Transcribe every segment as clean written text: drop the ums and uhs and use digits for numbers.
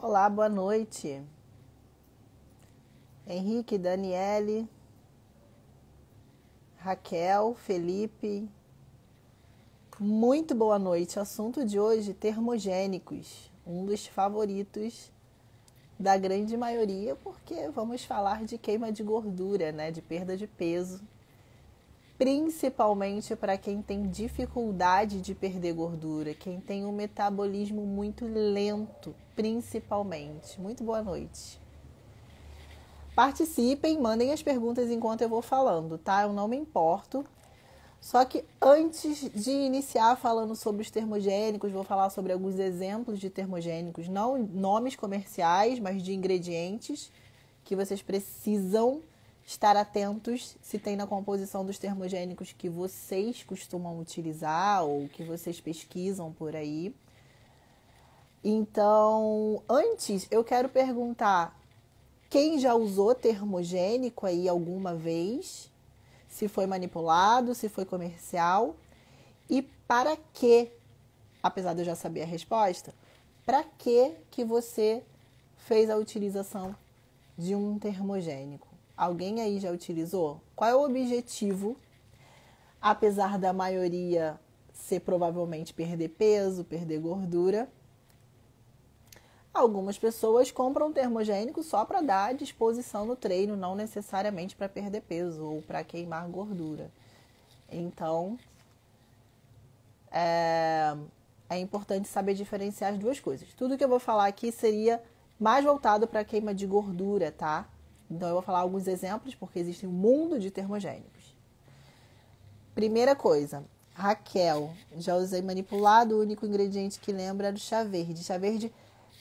Olá, boa noite. Henrique, Daniele, Raquel, Felipe. Muito boa noite. Assunto de hoje, termogênicos. Um dos favoritos da grande maioria, porque vamos falar de queima de gordura, né? De perda de peso. Principalmente para quem tem dificuldade de perder gordura, quem tem um metabolismo muito lento, principalmente. Muito boa noite. Participem, mandem as perguntas enquanto eu vou falando, tá? Eu não me importo. Só que antes de iniciar falando sobre os termogênicos, vou falar sobre alguns exemplos de termogênicos, não nomes comerciais, mas de ingredientes que vocês precisam estar atentos se tem na composição dos termogênicos que vocês costumam utilizar ou que vocês pesquisam por aí. Então, antes eu quero perguntar: quem já usou termogênico aí alguma vez? Se foi manipulado, se foi comercial? E para que, apesar de eu já saber a resposta, para que você fez a utilização de um termogênico? Alguém aí já utilizou? Qual é o objetivo? Apesar da maioria ser provavelmente perder peso, perder gordura, algumas pessoas compram termogênico só para dar disposição no treino, não necessariamente para perder peso ou para queimar gordura. Então, é importante saber diferenciar as duas coisas. Tudo que eu vou falar aqui seria mais voltado para queima de gordura, tá? Então, eu vou falar alguns exemplos, porque existe um mundo de termogênicos. Primeira coisa, Raquel, já usei manipulado, o único ingrediente que lembra é do chá verde.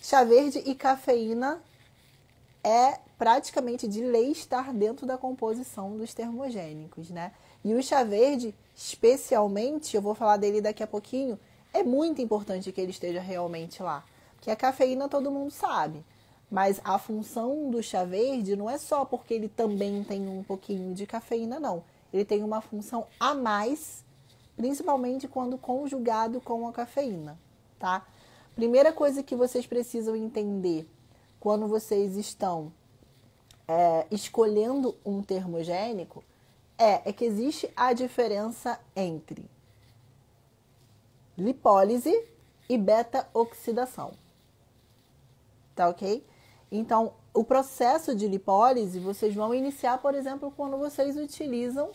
Chá verde e cafeína é praticamente de lei estar dentro da composição dos termogênicos, né? E o chá verde, especialmente, eu vou falar dele daqui a pouquinho, é muito importante que ele esteja realmente lá. Porque a cafeína todo mundo sabe, mas a função do chá verde não é só porque ele também tem um pouquinho de cafeína, não. Ele tem uma função a mais, principalmente quando conjugado com a cafeína, tá? Primeira coisa que vocês precisam entender quando vocês estão escolhendo um termogênico é que existe a diferença entre lipólise e beta-oxidação. Tá ok? Então, o processo de lipólise vocês vão iniciar, por exemplo, quando vocês utilizam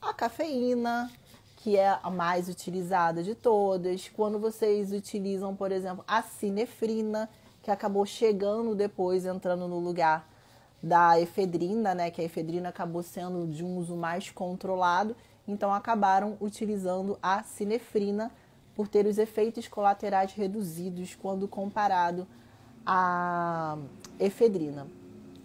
a cafeína, que é a mais utilizada de todas, quando vocês utilizam, por exemplo, a sinefrina, que acabou chegando depois, entrando no lugar da efedrina, né? Que a efedrina acabou sendo de um uso mais controlado, então acabaram utilizando a sinefrina por ter os efeitos colaterais reduzidos quando comparado à efedrina.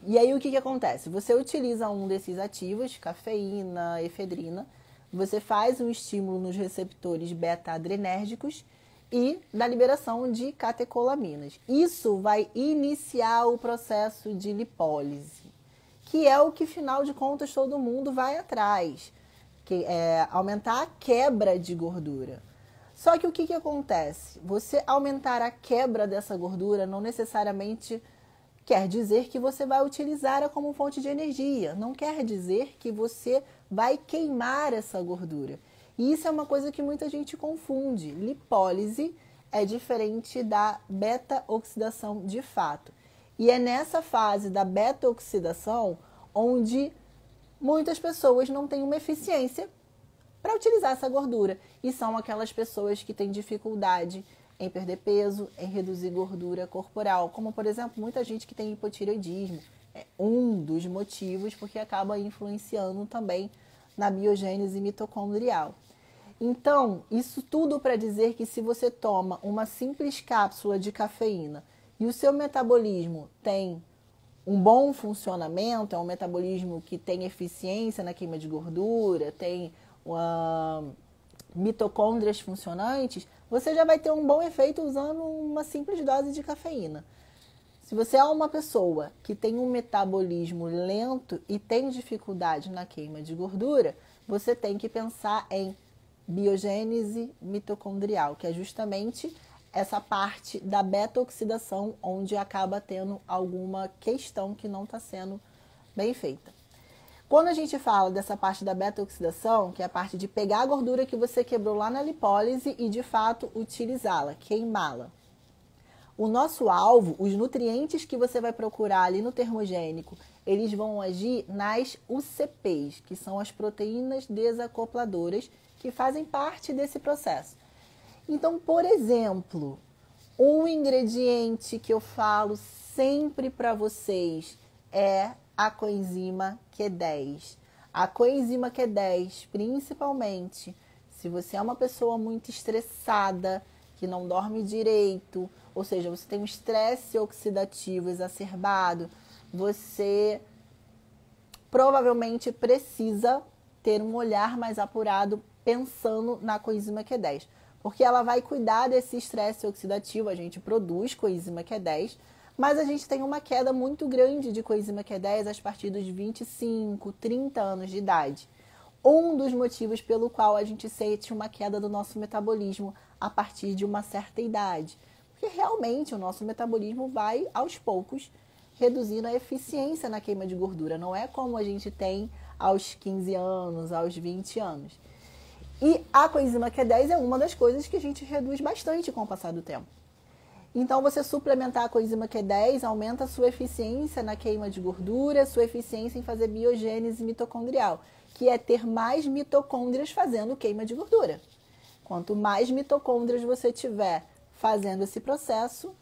E aí o que acontece? Você utiliza um desses ativos, cafeína, efedrina, você faz um estímulo nos receptores beta-adrenérgicos e da liberação de catecolaminas. Isso vai iniciar o processo de lipólise, que é o que, afinal de contas, todo mundo vai atrás, que é aumentar a quebra de gordura. Só que o que acontece? Você aumentar a quebra dessa gordura não necessariamente quer dizer que você vai utilizá-la como fonte de energia. Não quer dizer que você vai queimar essa gordura. E isso é uma coisa que muita gente confunde. Lipólise é diferente da beta-oxidação de fato. E é nessa fase da beta-oxidação onde muitas pessoas não têm uma eficiência para utilizar essa gordura. E são aquelas pessoas que têm dificuldade em perder peso, em reduzir gordura corporal. Como, por exemplo, muita gente que tem hipotireoidismo. É um dos motivos, porque acaba influenciando também na biogênese mitocondrial. Então, isso tudo para dizer que se você toma uma simples cápsula de cafeína e o seu metabolismo tem um bom funcionamento, é um metabolismo que tem eficiência na queima de gordura, tem mitocôndrias funcionantes, você já vai ter um bom efeito usando uma simples dose de cafeína. Se você é uma pessoa que tem um metabolismo lento e tem dificuldade na queima de gordura, você tem que pensar em biogênese mitocondrial, que é justamente essa parte da beta-oxidação, onde acaba tendo alguma questão que não está sendo bem feita. Quando a gente fala dessa parte da beta-oxidação, que é a parte de pegar a gordura que você quebrou lá na lipólise e, de fato, utilizá-la, queimá-la. O nosso alvo, os nutrientes que você vai procurar ali no termogênico, eles vão agir nas UCPs, que são as proteínas desacopladoras, que fazem parte desse processo. Então, por exemplo, um ingrediente que eu falo sempre para vocês é a coenzima Q10. A coenzima Q10, principalmente, se você é uma pessoa muito estressada, que não dorme direito, ou seja, você tem um estresse oxidativo exacerbado, você provavelmente precisa ter um olhar mais apurado pensando na coenzima Q10. Porque ela vai cuidar desse estresse oxidativo, a gente produz coenzima Q10, mas a gente tem uma queda muito grande de coenzima Q10 a partir dos 25, 30 anos de idade. Um dos motivos pelo qual a gente sente uma queda do nosso metabolismo a partir de uma certa idade. Porque realmente o nosso metabolismo vai, aos poucos, reduzindo a eficiência na queima de gordura. Não é como a gente tem aos 15 anos, aos 20 anos. E a coenzima Q10 é uma das coisas que a gente reduz bastante com o passar do tempo. Então, você suplementar a coenzima Q10 aumenta a sua eficiência na queima de gordura, sua eficiência em fazer biogênese mitocondrial, que é ter mais mitocôndrias fazendo queima de gordura. Quanto mais mitocôndrias você tiver fazendo esse processo,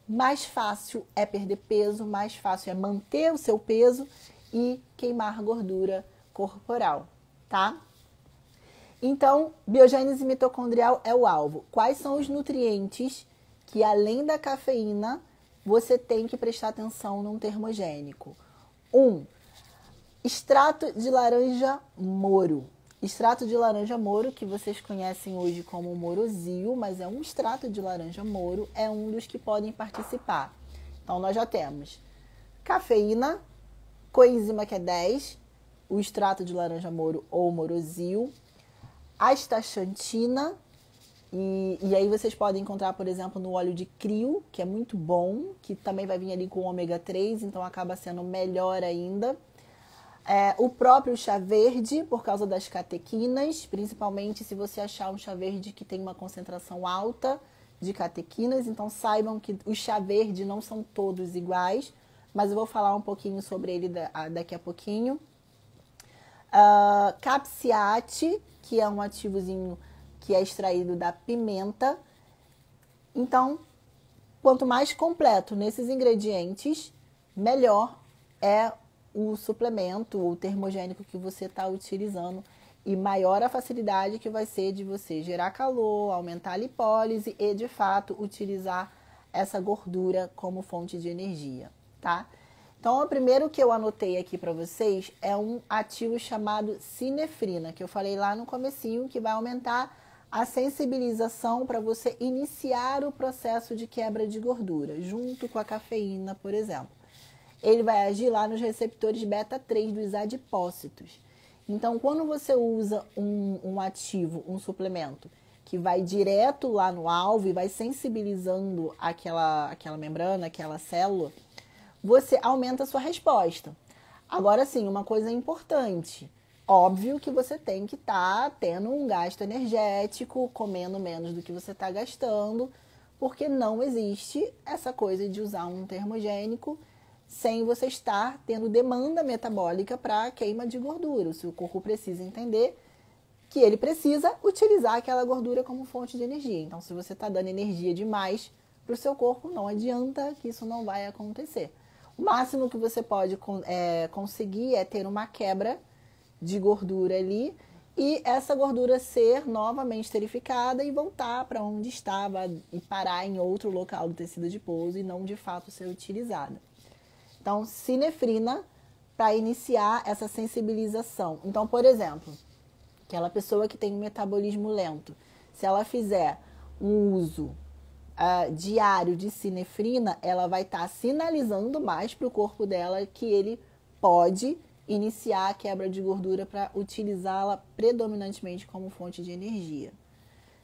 mais fácil é perder peso, mais fácil é manter o seu peso e queimar gordura corporal, tá? Então, biogênese mitocondrial é o alvo. Quais são os nutrientes que, além da cafeína, você tem que prestar atenção num termogênico? 1. Extrato de laranja moro. Extrato de laranja moro, que vocês conhecem hoje como morosio, mas é um extrato de laranja moro, é um dos que podem participar. Então, nós já temos cafeína, coenzima Q10, o extrato de laranja moro ou morosio, astaxantina, e aí vocês podem encontrar, por exemplo, no óleo de crio, que é muito bom, que também vai vir ali com ômega 3, então acaba sendo melhor ainda. O próprio chá verde, por causa das catequinas, principalmente se você achar um chá verde que tem uma concentração alta de catequinas, então saibam que o chá verde não são todos iguais, mas eu vou falar um pouquinho sobre ele daqui a pouquinho. Capsiate, que é um ativozinho que é extraído da pimenta. Então, quanto mais completo nesses ingredientes, melhor é o suplemento, o termogênico que você está utilizando e maior a facilidade que vai ser de você gerar calor, aumentar a lipólise e, de fato, utilizar essa gordura como fonte de energia, tá? Então, o primeiro que eu anotei aqui para vocês é um ativo chamado sinefrina, que eu falei lá no comecinho, que vai aumentar a sensibilização para você iniciar o processo de quebra de gordura, junto com a cafeína, por exemplo. Ele vai agir lá nos receptores beta-3 dos adipócitos. Então, quando você usa um ativo, um suplemento, que vai direto lá no alvo e vai sensibilizando aquela membrana, aquela célula, você aumenta a sua resposta. Agora sim, uma coisa importante. Óbvio que você tem que estar tendo um gasto energético, comendo menos do que você está gastando, porque não existe essa coisa de usar um termogênico sem você estar tendo demanda metabólica para queima de gordura. O seu corpo precisa entender que ele precisa utilizar aquela gordura como fonte de energia. Então, se você está dando energia demais para o seu corpo, não adianta que isso não vai acontecer. O máximo que você pode conseguir é ter uma quebra de gordura ali e essa gordura ser novamente esterificada e voltar para onde estava e parar em outro local do tecido adiposo e não de fato ser utilizada. Então, sinefrina para iniciar essa sensibilização. Então, por exemplo, aquela pessoa que tem um metabolismo lento, se ela fizer um uso diário de sinefrina, ela vai estar sinalizando mais para o corpo dela que ele pode iniciar a quebra de gordura para utilizá-la predominantemente como fonte de energia.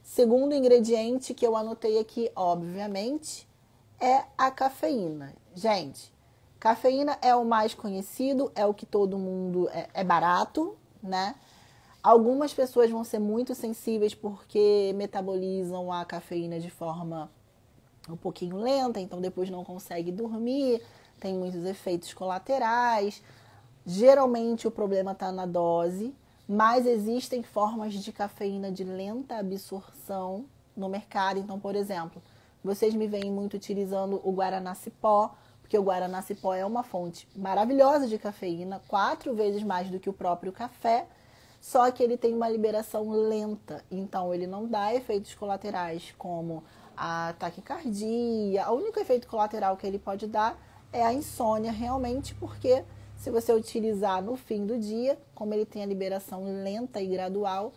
Segundo ingrediente que eu anotei aqui, obviamente, é a cafeína. Gente, cafeína é o mais conhecido, é o que todo mundo... é barato, né? Algumas pessoas vão ser muito sensíveis porque metabolizam a cafeína de forma um pouquinho lenta, então depois não consegue dormir, tem muitos efeitos colaterais. Geralmente o problema está na dose, mas existem formas de cafeína de lenta absorção no mercado. Então, por exemplo, vocês me veem muito utilizando o Guaraná Cipó, porque o Guaraná Cipó é uma fonte maravilhosa de cafeína, 4 vezes mais do que o próprio café, só que ele tem uma liberação lenta, então ele não dá efeitos colaterais como a taquicardia. O único efeito colateral que ele pode dar é a insônia realmente, porque se você utilizar no fim do dia, como ele tem a liberação lenta e gradual,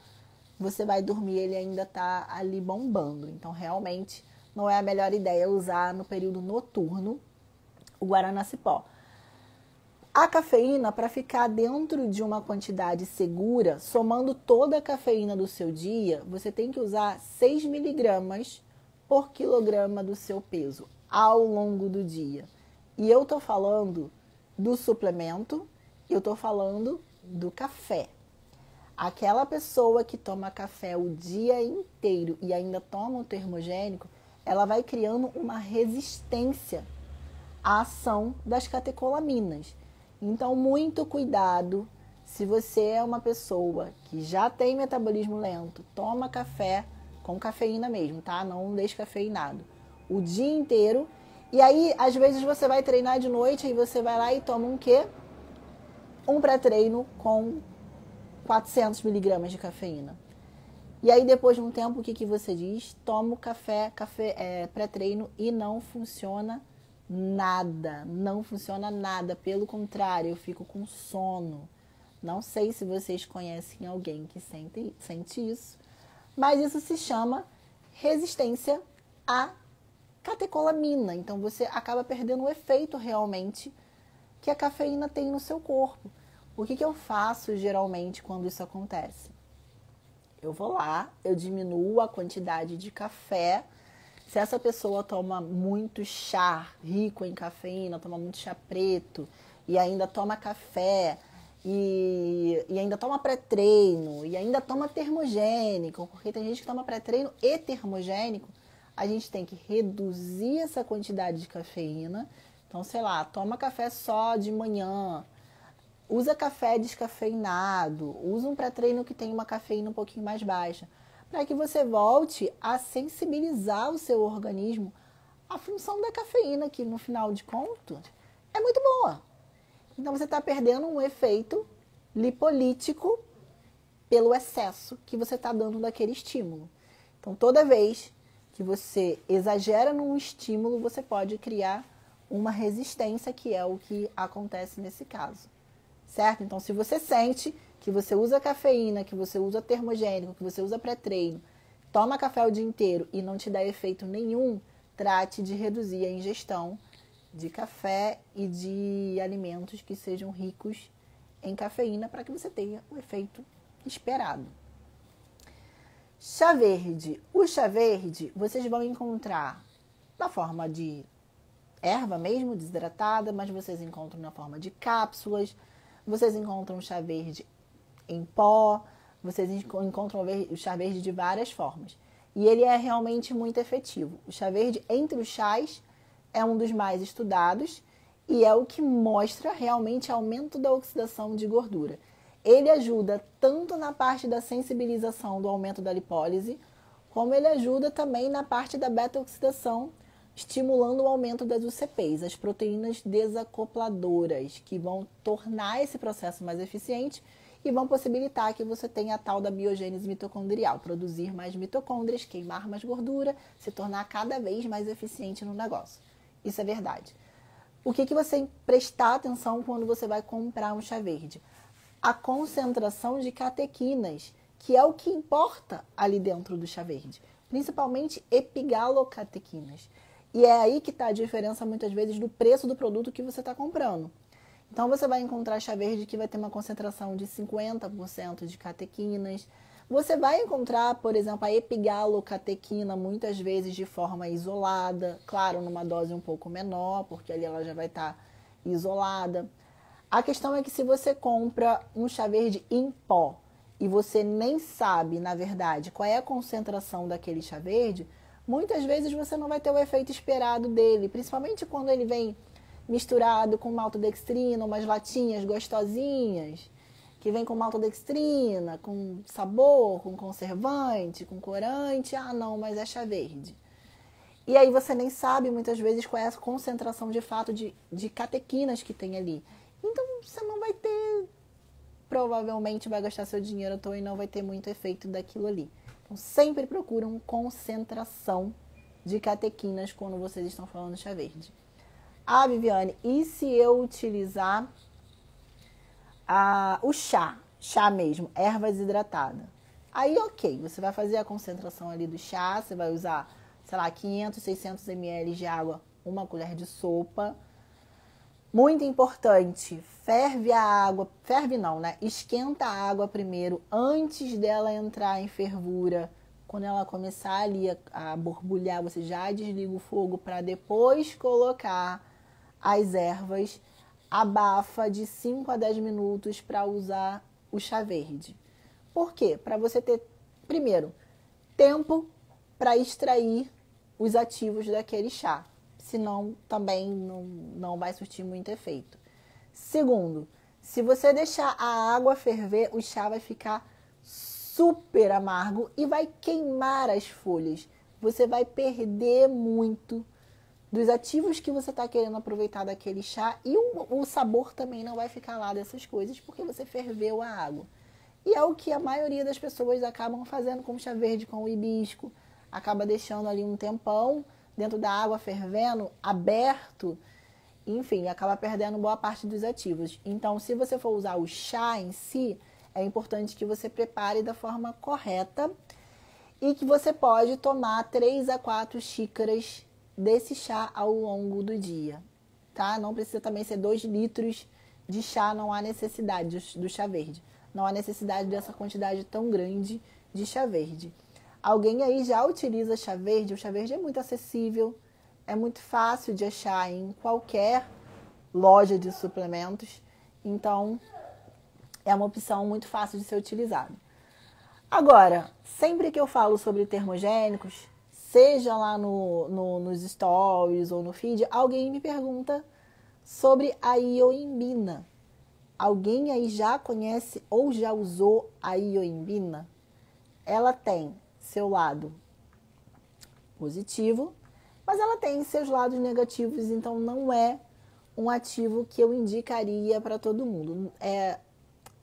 você vai dormir, ele ainda está ali bombando. Então, realmente, não é a melhor ideia usar no período noturno o Guaraná Cipó. A cafeína, para ficar dentro de uma quantidade segura, somando toda a cafeína do seu dia, você tem que usar 6 miligramas por quilograma do seu peso ao longo do dia. E eu estou falando do suplemento, eu estou falando do café. Aquela pessoa que toma café o dia inteiro e ainda toma um termogênico, ela vai criando uma resistência à ação das catecolaminas. Então, muito cuidado se você é uma pessoa que já tem metabolismo lento, toma café com cafeína mesmo, tá? Não descafeinado. O dia inteiro. E aí, às vezes, você vai treinar de noite e você vai lá e toma um quê? Um pré-treino com 400 miligramas de cafeína. E aí, depois de um tempo, o que você diz? Toma o café pré-treino e não funciona nada. Não funciona nada. Pelo contrário, eu fico com sono. Não sei se vocês conhecem alguém que sente isso, mas isso se chama resistência à catecolamina. Então, você acaba perdendo o efeito realmente que a cafeína tem no seu corpo. O que eu faço geralmente quando isso acontece? Eu vou lá, eu diminuo a quantidade de café. Se essa pessoa toma muito chá rico em cafeína, toma muito chá preto e ainda toma café e ainda toma pré-treino e ainda toma termogênico, porque tem gente que toma pré-treino e termogênico, a gente tem que reduzir essa quantidade de cafeína. Então, sei lá, toma café só de manhã, usa café descafeinado, usa um pré-treino que tem uma cafeína um pouquinho mais baixa, para que você volte a sensibilizar o seu organismo à função da cafeína, que no final de contas é muito boa. Então você está perdendo um efeito lipolítico pelo excesso que você está dando daquele estímulo. Então toda vez que você exagera num estímulo, você pode criar uma resistência, que é o que acontece nesse caso. Certo? Então, se você sente que você usa cafeína, que você usa termogênico, que você usa pré-treino, toma café o dia inteiro e não te dá efeito nenhum, trate de reduzir a ingestão de café e de alimentos que sejam ricos em cafeína para que você tenha o efeito esperado. Chá verde. O chá verde vocês vão encontrar na forma de erva mesmo, desidratada, mas vocês encontram na forma de cápsulas. Vocês encontram o chá verde em pó, vocês encontram o chá verde de várias formas. E ele é realmente muito efetivo. O chá verde, entre os chás, é um dos mais estudados e é o que mostra realmente aumento da oxidação de gordura. Ele ajuda tanto na parte da sensibilização do aumento da lipólise, como ele ajuda também na parte da beta-oxidação, estimulando o aumento das UCPs, as proteínas desacopladoras, que vão tornar esse processo mais eficiente e vão possibilitar que você tenha a tal da biogênese mitocondrial, produzir mais mitocôndrias, queimar mais gordura, se tornar cada vez mais eficiente no negócio. Isso é verdade. O que você prestar atenção quando você vai comprar um chá verde? A concentração de catequinas, que é o que importa ali dentro do chá verde, principalmente epigalocatequinas. E é aí que está a diferença, muitas vezes, do preço do produto que você está comprando. Então, você vai encontrar chá verde que vai ter uma concentração de 50% de catequinas. Você vai encontrar, por exemplo, a epigalocatequina muitas vezes de forma isolada, claro, numa dose um pouco menor, porque ali ela já vai estar isolada. A questão é que se você compra um chá verde em pó e você nem sabe, na verdade, qual é a concentração daquele chá verde, muitas vezes você não vai ter o efeito esperado dele, principalmente quando ele vem misturado com maltodextrina, umas latinhas gostosinhas, que vem com maltodextrina, com sabor, com conservante, com corante. Ah, não, mas é chá verde. E aí você nem sabe, muitas vezes, qual é a concentração de fato de catequinas que tem ali. Então, você não vai ter, provavelmente vai gastar seu dinheiro à toa e não vai ter muito efeito daquilo ali. Então, sempre procuram concentração de catequinas quando vocês estão falando chá verde. Ah, Viviane, e se eu utilizar o chá mesmo, erva desidratada? Aí, ok, você vai fazer a concentração ali do chá, você vai usar, sei lá, 500, 600 ml de água, uma colher de sopa. Muito importante, ferve a água, ferve não, né? Esquenta a água primeiro, antes dela entrar em fervura. Quando ela começar ali a borbulhar, você já desliga o fogo para depois colocar as ervas. Abafa de 5 a 10 minutos para usar o chá verde. Por quê? Para você ter, primeiro, tempo para extrair os ativos daquele chá. Senão também não vai surtir muito efeito. Segundo, se você deixar a água ferver, o chá vai ficar super amargo e vai queimar as folhas. Você vai perder muito dos ativos que você está querendo aproveitar daquele chá e o sabor também não vai ficar lá dessas coisas porque você ferveu a água. E é o que a maioria das pessoas acabam fazendo com o chá verde, com o hibisco. Acaba deixando ali um tempão dentro da água fervendo, aberto, enfim, acaba perdendo boa parte dos ativos. Então, se você for usar o chá em si, é importante que você prepare da forma correta e que você pode tomar 3 a 4 xícaras desse chá ao longo do dia, tá? Não precisa também ser 2 litros de chá, não há necessidade do chá verde. Não há necessidade dessa quantidade tão grande de chá verde. Alguém aí já utiliza chá verde? O chá verde é muito acessível, é muito fácil de achar em qualquer loja de suplementos. Então, é uma opção muito fácil de ser utilizada. Agora, sempre que eu falo sobre termogênicos, seja lá nos stories ou no feed, alguém me pergunta sobre a ioimbina. Alguém aí já conhece ou já usou a ioimbina? Ela tem seu lado positivo, mas ela tem seus lados negativos, então não é um ativo que eu indicaria para todo mundo.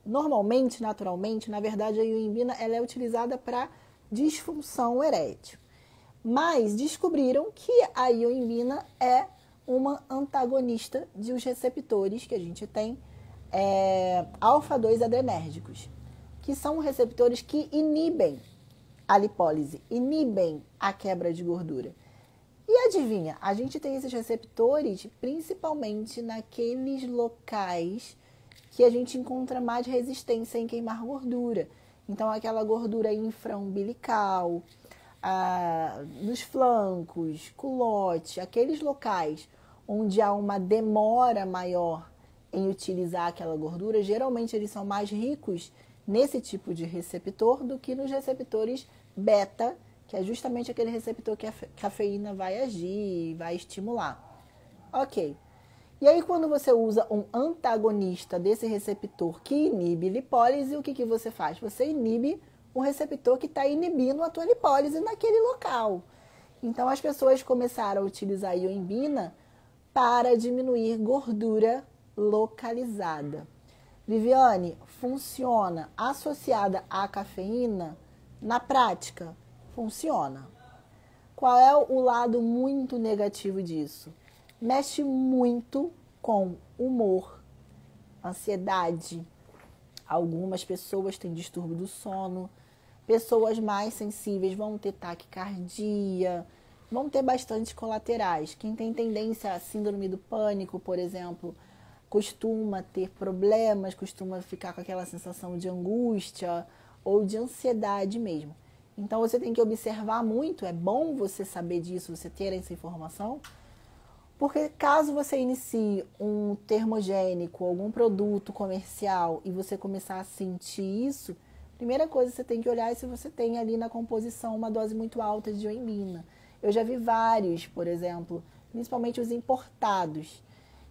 Normalmente, naturalmente, na verdade, a ioimbina ela é utilizada para disfunção erétil. Mas descobriram que a ioimbina é uma antagonista de os receptores que a gente tem, alfa-2 adrenérgicos, que são receptores que inibem a lipólise, inibem a quebra de gordura. E adivinha, a gente tem esses receptores principalmente naqueles locais que a gente encontra mais resistência em queimar gordura. Então, aquela gordura infraumbilical, nos flancos, culote, aqueles locais onde há uma demora maior em utilizar aquela gordura, geralmente eles são mais ricos nesse tipo de receptor do que nos receptores beta, que é justamente aquele receptor que a cafeína vai agir, vai estimular. Ok. E aí, quando você usa um antagonista desse receptor que inibe lipólise, o que você faz? Você inibe o receptor que está inibindo a tua lipólise naquele local. Então, as pessoas começaram a utilizar a ioimbina para diminuir gordura localizada. Viviane, funciona associada à cafeína? Na prática, funciona. Qual é o lado muito negativo disso? Mexe muito com humor, ansiedade. Algumas pessoas têm distúrbio do sono. Pessoas mais sensíveis vão ter taquicardia, vão ter bastante colaterais. Quem tem tendência à síndrome do pânico, por exemplo, costuma ter problemas, costuma ficar com aquela sensação de angústia ou de ansiedade mesmo. Então você tem que observar muito, é bom você saber disso, você ter essa informação, porque caso você inicie um termogênico, algum produto comercial e você começar a sentir isso, primeira coisa que você tem que olhar é se você tem ali na composição uma dose muito alta de ioimbina. Eu já vi vários, por exemplo, principalmente os importados,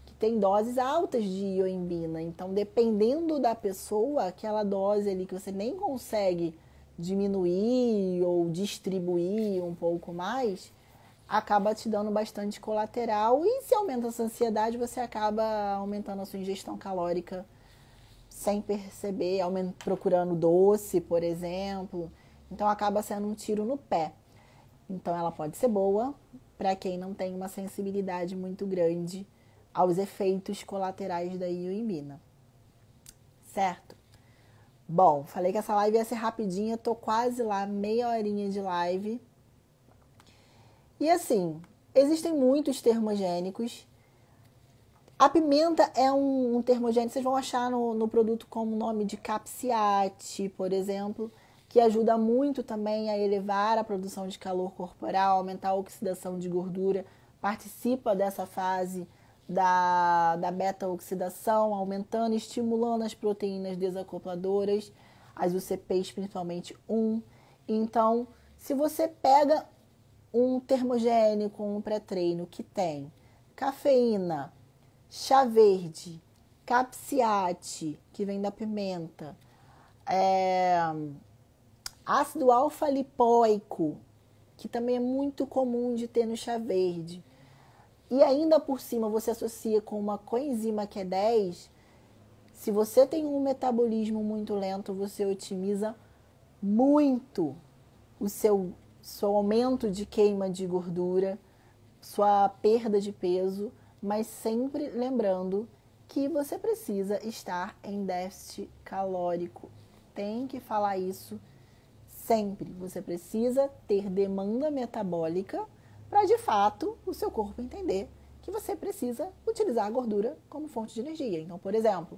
que tem doses altas de ioimbina. Então, dependendo da pessoa, aquela dose ali que você nem consegue diminuir ou distribuir um pouco mais, acaba te dando bastante colateral. E se aumenta a sua ansiedade, você acaba aumentando a sua ingestão calórica sem perceber, procurando doce, por exemplo. Então, acaba sendo um tiro no pé. Então, ela pode ser boa para quem não tem uma sensibilidade muito grande aos efeitos colaterais da ioimbina. Certo? Bom, falei que essa live ia ser rapidinha, tô quase lá, meia horinha de live. E assim, existem muitos termogênicos. A pimenta é um termogênico, vocês vão achar no produto como o nome de Capciate, por exemplo, que ajuda muito também a elevar a produção de calor corporal, aumentar a oxidação de gordura, participa dessa fase da beta-oxidação, aumentando e estimulando as proteínas desacopladoras, as UCPs, principalmente 1. Então, se você pega um termogênico, um pré-treino que tem cafeína, chá verde, capsiate, que vem da pimenta, ácido alfa-lipoico, que também é muito comum de ter no chá verde, e ainda por cima você associa com uma coenzima Q10, se você tem um metabolismo muito lento, você otimiza muito o seu aumento de queima de gordura, sua perda de peso, mas sempre lembrando que você precisa estar em déficit calórico. Tem que falar isso sempre. Você precisa ter demanda metabólica para, de fato, o seu corpo entender que você precisa utilizar a gordura como fonte de energia. Então, por exemplo,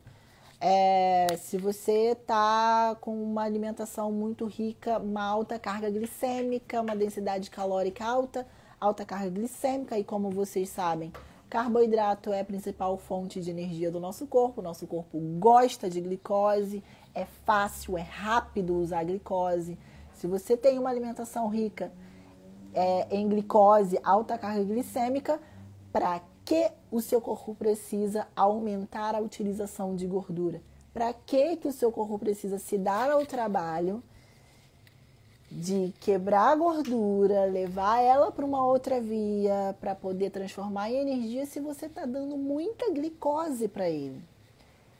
se você está com uma alimentação muito rica, uma alta carga glicêmica, uma densidade calórica alta, alta carga glicêmica, e como vocês sabem, carboidrato é a principal fonte de energia do nosso corpo gosta de glicose, é fácil, é rápido usar glicose. Se você tem uma alimentação rica em glicose, alta carga glicêmica, para que o seu corpo precisa aumentar a utilização de gordura? Para que o seu corpo precisa se dar ao trabalho de quebrar a gordura, levar ela para uma outra via, para poder transformar em energia, se você está dando muita glicose para ele?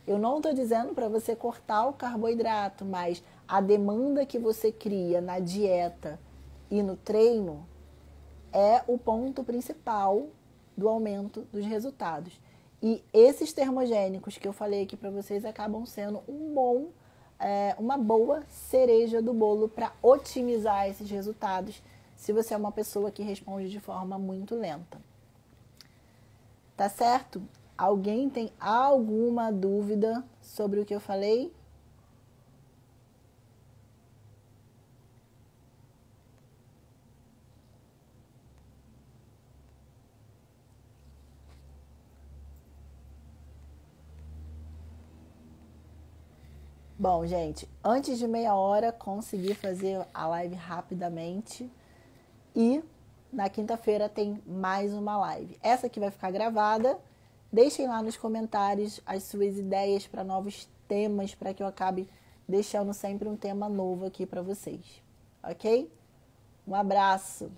Eu não estou dizendo para você cortar o carboidrato, mas a demanda que você cria na dieta e no treino é o ponto principal do aumento dos resultados. E esses termogênicos que eu falei aqui para vocês acabam sendo uma boa cereja do bolo para otimizar esses resultados, se você é uma pessoa que responde de forma muito lenta. Tá certo? Alguém tem alguma dúvida sobre o que eu falei? Bom, gente, antes de meia hora consegui fazer a live rapidamente e na quinta-feira tem mais uma live. Essa aqui vai ficar gravada. Deixem lá nos comentários as suas ideias para novos temas, para que eu acabe deixando sempre um tema novo aqui para vocês. Ok? Um abraço!